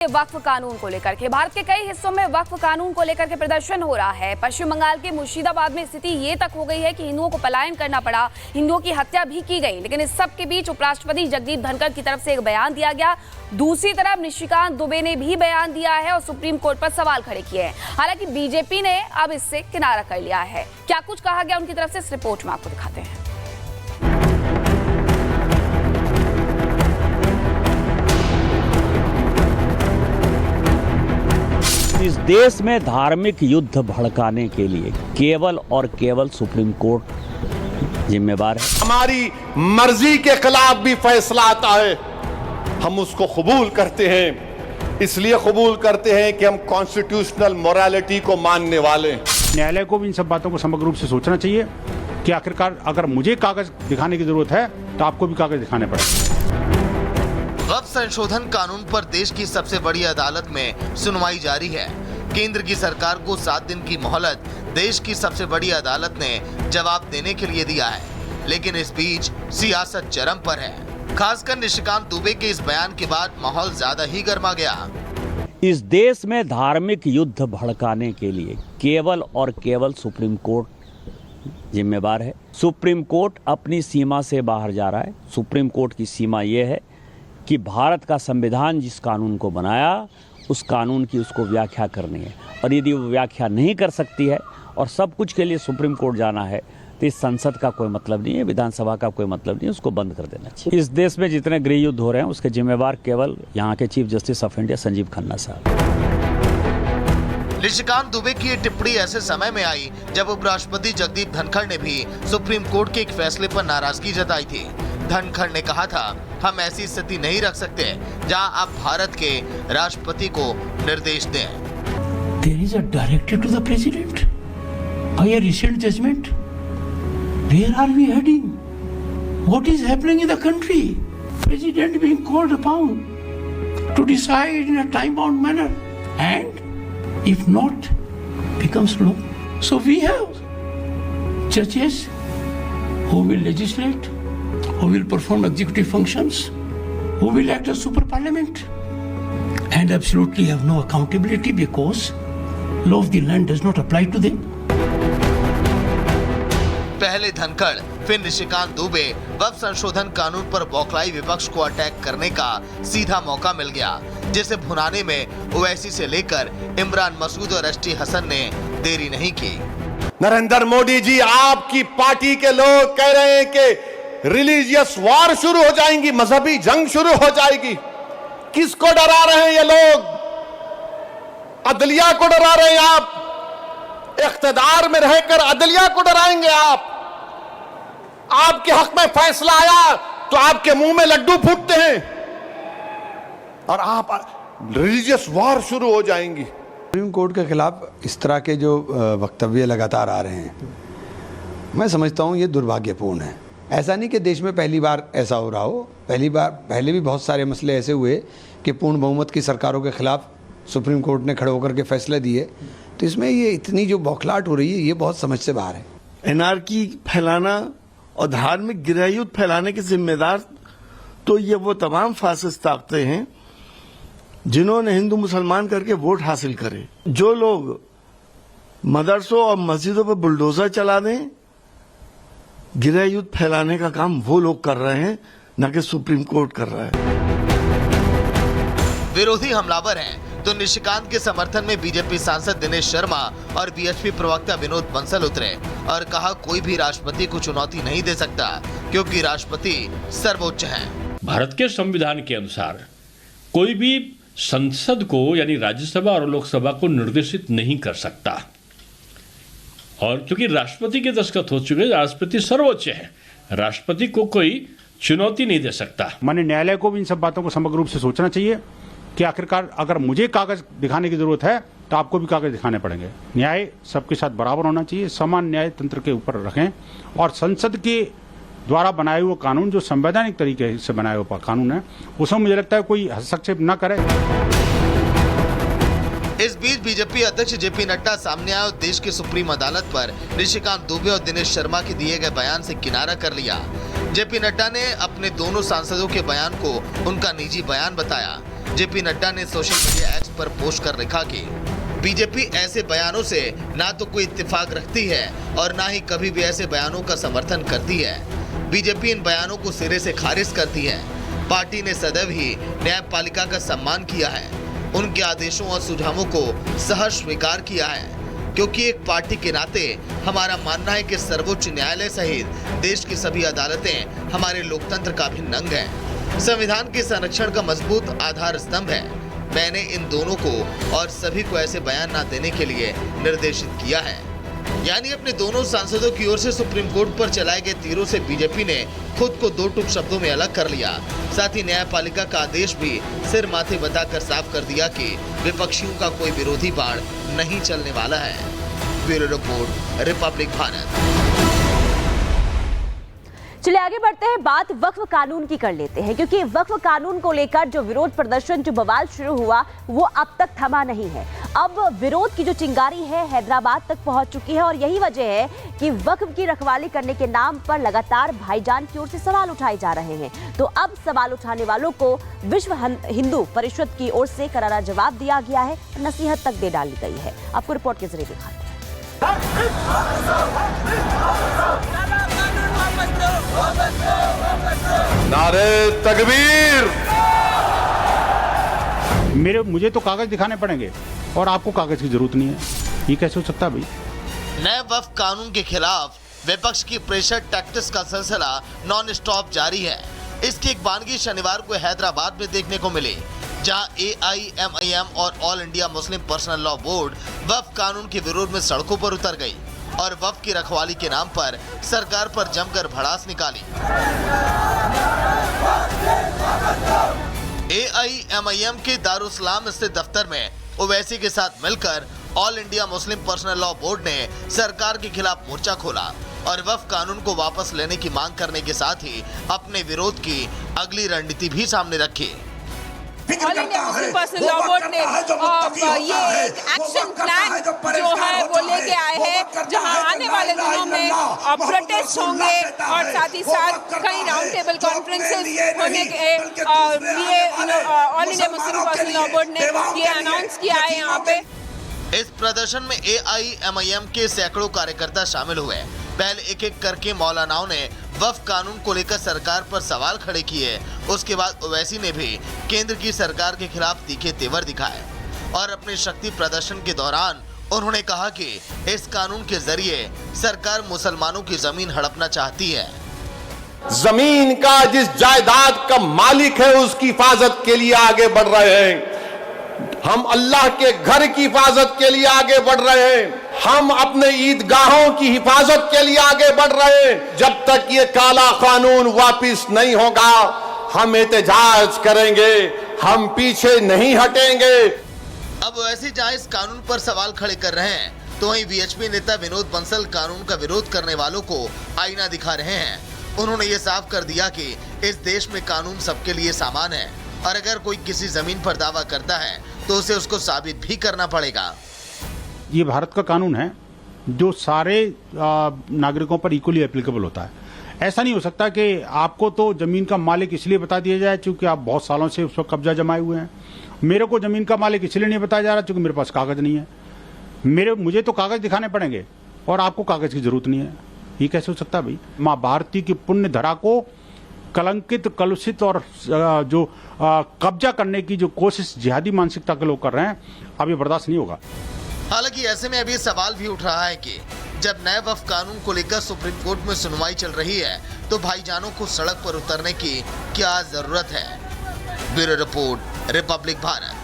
वक्फ कानून को लेकर के भारत के कई हिस्सों में वक्फ कानून को लेकर के प्रदर्शन हो रहा है। पश्चिम बंगाल के मुर्शिदाबाद में स्थिति ये तक हो गई है कि हिंदुओं को पलायन करना पड़ा, हिंदुओं की हत्या भी की गई। लेकिन इस सब के बीच उपराष्ट्रपति जगदीप धनखड़ की तरफ से एक बयान दिया गया। दूसरी तरफ निशिकांत दुबे ने भी बयान दिया है और सुप्रीम कोर्ट पर सवाल खड़े किए हैं। हालांकि बीजेपी ने अब इससे किनारा कर लिया है। क्या कुछ कहा गया उनकी तरफ से, इस रिपोर्ट में आपको दिखाते हैं। इस देश में धार्मिक युद्ध भड़काने के लिए केवल और केवल सुप्रीम कोर्ट जिम्मेवार है। हमारी मर्जी के खिलाफ भी फैसला आता है, हम उसको कबूल करते हैं। इसलिए कबूल करते हैं कि हम कॉन्स्टिट्यूशनल मोरालिटी को मानने वाले हैं। न्यायालय को भी इन सब बातों को समग्र रूप से सोचना चाहिए कि आखिरकार अगर मुझे कागज दिखाने की जरूरत है तो आपको भी कागज दिखाने पड़ेंगे। वक्फ संशोधन कानून पर देश की सबसे बड़ी अदालत में सुनवाई जारी है। केंद्र की सरकार को 7 दिन की मोहलत देश की सबसे बड़ी अदालत ने जवाब देने के लिए दिया है। लेकिन इस बीच सियासत चरम पर है। खासकर निशिकांत दुबे के इस बयान के बाद माहौल ज्यादा ही गर्मा गया। इस देश में धार्मिक युद्ध भड़काने के लिए केवल और केवल सुप्रीम कोर्ट जिम्मेवार है। सुप्रीम कोर्ट अपनी सीमा से बाहर जा रहा है। सुप्रीम कोर्ट की सीमा यह है कि भारत का संविधान जिस कानून को बनाया उस कानून की उसको व्याख्या करनी है, और यदि वो व्याख्या नहीं कर सकती है और सब कुछ के लिए सुप्रीम कोर्ट जाना है तो इस संसद का कोई मतलब नहीं है, विधानसभा का कोई मतलब नहीं है, उसको बंद कर देना चाहिए। इस देश में जितने गृह युद्ध हो रहे हैं उसके जिम्मेवार केवल यहाँ के chief justice of India Sanjeev Khanna साहब। निशिकांत दुबे की ये टिप्पणी ऐसे समय में आई जब उपराष्ट्रपति जगदीप धनखड़ ने भी सुप्रीम कोर्ट के एक फैसले पर नाराजगी जताई थी। धनखड़ ने कहा था, हम ऐसी स्थिति नहीं रख सकते जहां आप भारत के राष्ट्रपति को निर्देश दें। There is a directive to the president by a recent judgment. Where are we heading? What is happening in the country? President being called upon to decide in a time-bound manner, and if not, becomes law. So we have judges who will legislate, who will perform executive functions, who will act as super parliament, and absolutely have no accountability because law of the land does not apply to them. पहले धनखड़ फिर निशिकांत दुबे वक्फ संशोधन कानून पर बौखलाई विपक्ष को attack करने का सीधा मौका मिल गया, जिसे भुनाने में ओवैसी से लेकर इमरान मसूद और एसटी हसन ने देरी नहीं की। नरेंद्र मोदी जी, आपकी पार्टी के लोग कह रहे हैं कि रिलीजियस वॉर शुरू हो जाएंगी, मजहबी जंग शुरू हो जाएगी। किसको डरा रहे हैं ये लोग? अदलिया को डरा रहे हैं आप। इख्तिदार में रहकर अदलिया को डराएंगे आप। आपके हक में फैसला आया तो आपके मुंह में लड्डू फूटते हैं और आप रिलीजियस वॉर शुरू हो जाएंगी। सुप्रीम कोर्ट के खिलाफ इस तरह के जो वक्तव्य लगातार आ रहे हैं, मैं समझता हूं ये दुर्भाग्यपूर्ण है। ऐसा नहीं कि देश में पहली बार ऐसा हो रहा हो। पहले भी बहुत सारे मसले ऐसे हुए कि पूर्ण बहुमत की सरकारों के खिलाफ सुप्रीम कोर्ट ने खड़े होकर के फैसले दिए। तो इसमें ये इतनी जो बौखलाहट हो रही है ये बहुत समझ से बाहर है। एनआरकी फैलाना और धार्मिक गृहयुद्ध फैलाने के जिम्मेदार तो ये वो तमाम फासिस्ट ताकतें हैं जिन्होंने हिंदू मुसलमान करके वोट हासिल करे। जो लोग मदरसों और मस्जिदों पर बुलडोजर चला दें, गृहयुद्ध फैलाने का काम वो लोग कर रहे हैं, न कि सुप्रीम कोर्ट कर रहा है। विरोधी हमलावर हैं तो निशिकांत के समर्थन में बीजेपी सांसद दिनेश शर्मा और बीएसपी प्रवक्ता विनोद बंसल उतरे और कहा, कोई भी राष्ट्रपति को चुनौती नहीं दे सकता क्योंकि राष्ट्रपति सर्वोच्च हैं। भारत के संविधान के अनुसार कोई भी संसद को यानी राज्यसभा और लोकसभा को निर्देशित नहीं कर सकता, और क्योंकि राष्ट्रपति के दस्तखत हो चुके, राष्ट्रपति सर्वोच्च है, राष्ट्रपति को कोई चुनौती नहीं दे सकता। माननीय न्यायालय को भी इन सब बातों को समग्र रूप से सोचना चाहिए कि आखिरकार अगर मुझे कागज दिखाने की जरूरत है तो आपको भी कागज दिखाने पड़ेंगे। न्याय सबके साथ बराबर होना चाहिए, समान न्याय तंत्र के ऊपर रखें, और संसद के द्वारा बनाए हुए कानून जो संवैधानिक तरीके से बनाया हुआ कानून है उसमें मुझे लगता है कोई हस्तक्षेप न करे। इस बीच बीजेपी अध्यक्ष जेपी नड्डा सामने आए और देश की सुप्रीम अदालत पर निशिकांत दुबे और दिनेश शर्मा के दिए गए बयान से किनारा कर लिया। जेपी नड्डा ने अपने दोनों सांसदों के बयान को उनका निजी बयान बताया। जेपी नड्डा ने सोशल मीडिया एक्स पर पोस्ट कर लिखा कि बीजेपी ऐसे बयानों से ना तो कोई इत्तेफाक रखती है और ना ही कभी भी ऐसे बयानों का समर्थन करती है। बीजेपी इन बयानों को सिरे से खारिज करती है। पार्टी ने सदैव ही न्यायपालिका का सम्मान किया है, उनके आदेशों और सुझावों को सहर्ष स्वीकार किया है, क्योंकि एक पार्टी के नाते हमारा मानना है कि सर्वोच्च न्यायालय सहित देश की सभी अदालतें हमारे लोकतंत्र का भी अंग है, संविधान के संरक्षण का मजबूत आधार स्तंभ है। मैंने इन दोनों को और सभी को ऐसे बयान न देने के लिए निर्देशित किया है। यानी अपने दोनों सांसदों की ओर से सुप्रीम कोर्ट पर चलाए गए तीरों से बीजेपी ने खुद को दो टुक शब्दों में अलग कर लिया। साथ ही न्यायपालिका का आदेश भी सिर माथे बताकर साफ कर दिया कि विपक्षियों का कोई विरोधी बाण नहीं चलने वाला है। Bureau report, Republic Bharat. चलिए आगे बढ़ते हैं, बात वक्फ कानून की कर लेते हैं, क्योंकि वक्फ कानून को लेकर जो विरोध प्रदर्शन, जो बवाल शुरू हुआ, वो अब तक थमा नहीं है। अब विरोध की जो चिंगारी है हैदराबाद तक पहुंच चुकी है और यही वजह है कि वक्फ की रखवाली करने के नाम पर लगातार भाईजान की ओर से सवाल उठाए जा रहे हैं। तो अब सवाल उठाने वालों को विश्व हिंदू परिषद की ओर से करारा जवाब दिया गया है, नसीहत तक दे डाली गई है। आपको रिपोर्ट के जरिए दिखाते हैं। नारे तकबीर। मुझे तो कागज दिखाने पड़ेंगे और आपको कागज की जरूरत नहीं है। ये कैसे हो सकता है भाई? नए वक्फ कानून के खिलाफ विपक्ष की प्रेशर टैक्टिक्स का सिलसिला नॉन स्टॉप जारी है। इसकी एक बानगी शनिवार को हैदराबाद में देखने को मिली, जहां AIMIM और all India Muslim personal law board वक्फ कानून के विरोध में सड़कों पर उतर गई और वक्फ की रखवाली के नाम पर सरकार पर जमकर भड़ास निकाली। AIMIM के दारुस्सलाम स्थित दफ्तर में ओवैसी के साथ मिलकर all India Muslim personal law board ने सरकार के खिलाफ मोर्चा खोला और वक्फ कानून को वापस लेने की मांग करने के साथ ही अपने विरोध की अगली रणनीति भी सामने रखी। All India Muslim personal law board ने ये एक एक्शन प्लान जो है वो लेके आए हैं, जहां आने वाले दिनों में प्रोटेस्ट होंगे और साथ ही साथ कई राउंड टेबल कॉन्फ्रेंसेस होने के लिए all India Muslim personal law board ने ये अनाउंस किया है। यहाँ पे इस प्रदर्शन में AIMIM के सैकड़ों कार्यकर्ता शामिल हुए। पहले एक एक करके मौलानाओं ने वक्फ कानून को लेकर सरकार पर सवाल खड़े किए। उसके बाद ओवैसी ने भी केंद्र की सरकार के खिलाफ तीखे तेवर दिखाए और अपने शक्ति प्रदर्शन के दौरान उन्होंने कहा कि इस कानून के जरिए सरकार मुसलमानों की जमीन हड़पना चाहती है। जमीन का जिस जायदाद का मालिक है उसकी हिफाजत के लिए आगे बढ़ रहे हैं। हम अल्लाह के घर की हिफाजत के लिए आगे बढ़ रहे हैं। हम अपने ईदगाहों की हिफाजत के लिए आगे बढ़ रहे हैं। जब तक ये काला कानून वापिस नहीं होगा हम एहतजाज करेंगे, हम पीछे नहीं हटेंगे। अब वैसे जहां इस कानून पर सवाल खड़े कर रहे हैं, तो वहीं VHP नेता विनोद बंसल कानून का विरोध करने वालों को आईना दिखा रहे हैं। उन्होंने ये साफ कर दिया कि इस देश में कानून सबके लिए समान है और अगर कोई किसी जमीन पर दावा करता है तो उसे उसको साबित भी करना पड़ेगा। ये भारत का कानून है जो सारे नागरिकों पर इक्वली एप्लीकेबल होता है। ऐसा नहीं हो सकता कि आपको तो जमीन का मालिक इसलिए बता दिया जाए क्योंकि आप बहुत सालों से उस पर कब्जा जमाए हुए हैं। मेरे को जमीन का मालिक इसलिए नहीं बताया जा रहा क्योंकि मेरे पास कागज नहीं है। मुझे तो कागज दिखाने पड़ेंगे और आपको कागज की जरूरत नहीं है। ये कैसे हो सकता है भाई? माँ भारती की पुण्य धरा को कलंकित, कलुषित और जो कब्जा करने की जो कोशिश जिहादी मानसिकता के लोग कर रहे हैं, अब ये बर्दाश्त नहीं होगा। हालांकि ऐसे में अभी सवाल भी उठ रहा है कि जब नए वक्फ कानून को लेकर सुप्रीम कोर्ट में सुनवाई चल रही है तो भाईजानों को सड़क पर उतरने की क्या जरूरत है? Bureau report, Republic Bharat.